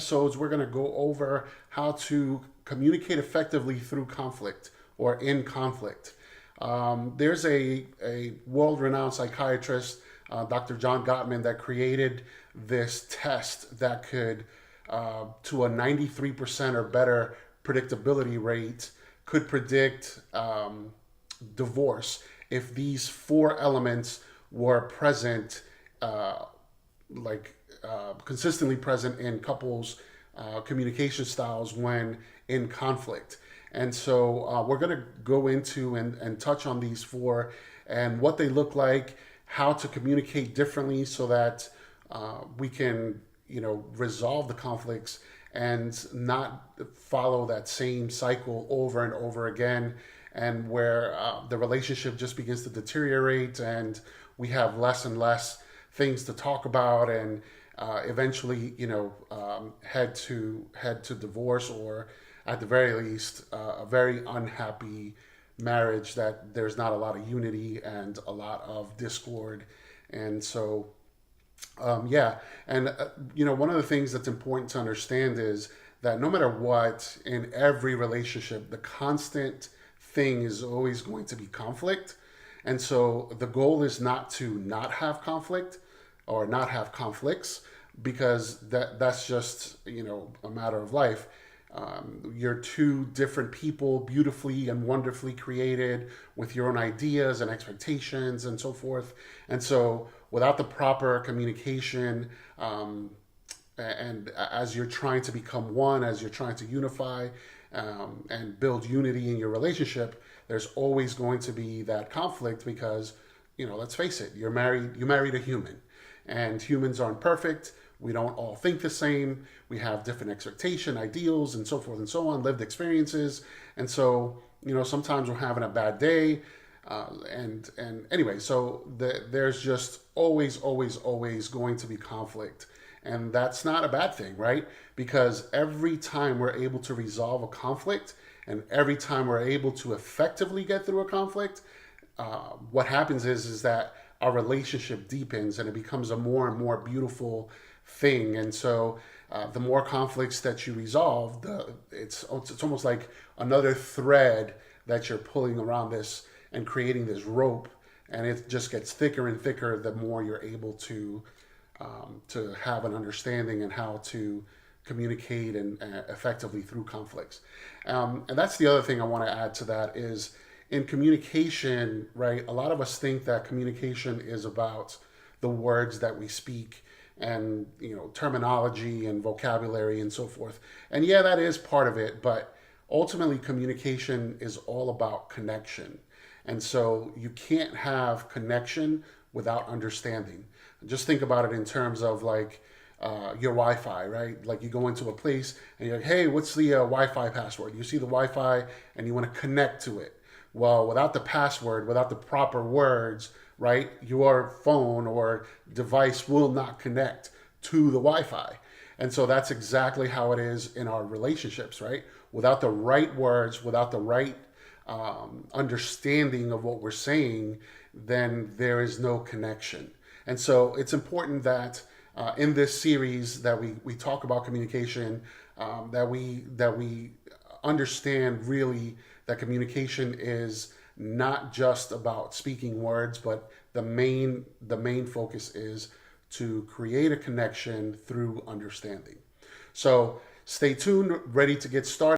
episodes, we're going to go over how to communicate effectively through conflict or in conflict. There's a world renowned psychiatrist, Dr. John Gottman, that created this test that could, to a 93% or better predictability rate, could predict divorce if these four elements were present, consistently present in couples' communication styles when in conflict. And so we're going to go into and touch on these four and what they look like, how to communicate differently so that we can, resolve the conflicts and not follow that same cycle over and over again, and where the relationship just begins to deteriorate and we have less and less things to talk about, and eventually, head to divorce, or at the very least, a very unhappy marriage that there's not a lot of unity and a lot of discord. And so, yeah, and one of the things that's important to understand is that no matter what, in every relationship, the constant thing is always going to be conflict. And so the goal is not to not have conflict or not have conflicts, because that's just a matter of life. You're two different people, beautifully and wonderfully created, with your own ideas and expectations and so forth. And so without the proper communication, and as you're trying to become one, as you're trying to unify, and build unity in your relationship, there's always going to be that conflict, because let's face it, you married a human, and humans aren't perfect. We don't all think the same. We have different expectation, ideals, and so forth and so on, lived experiences. And so, sometimes we're having a bad day. And anyway, so there's just always, always, always going to be conflict. And that's not a bad thing, right? Because every time we're able to resolve a conflict, and every time we're able to effectively get through a conflict, what happens is that our relationship deepens and it becomes a more and more beautiful thing. And so the more conflicts that you resolve, it's almost like another thread that you're pulling around this and creating this rope, and it just gets thicker and thicker the more you're able to have an understanding and how to communicate and effectively through conflicts. And that's the other thing I want to add to that is, in communication, right? A lot of us think that communication is about the words that we speak, and terminology and vocabulary and so forth. And yeah, that is part of it, but ultimately communication is all about connection. And so you can't have connection without understanding. Just think about it in terms of like your Wi-Fi, right? Like you go into a place and you're like, hey, what's the Wi-Fi password? You see the Wi-Fi and you want to connect to it. Well, without the password, without the proper words, right, your phone or device will not connect to the Wi-Fi. And so that's exactly how it is in our relationships, right? Without the right words, without the right understanding of what we're saying, then there is no connection. And so it's important that in this series that we talk about communication, that we understand really that communication is not just about speaking words, but the main focus is to create a connection through understanding. So stay tuned, ready to get started.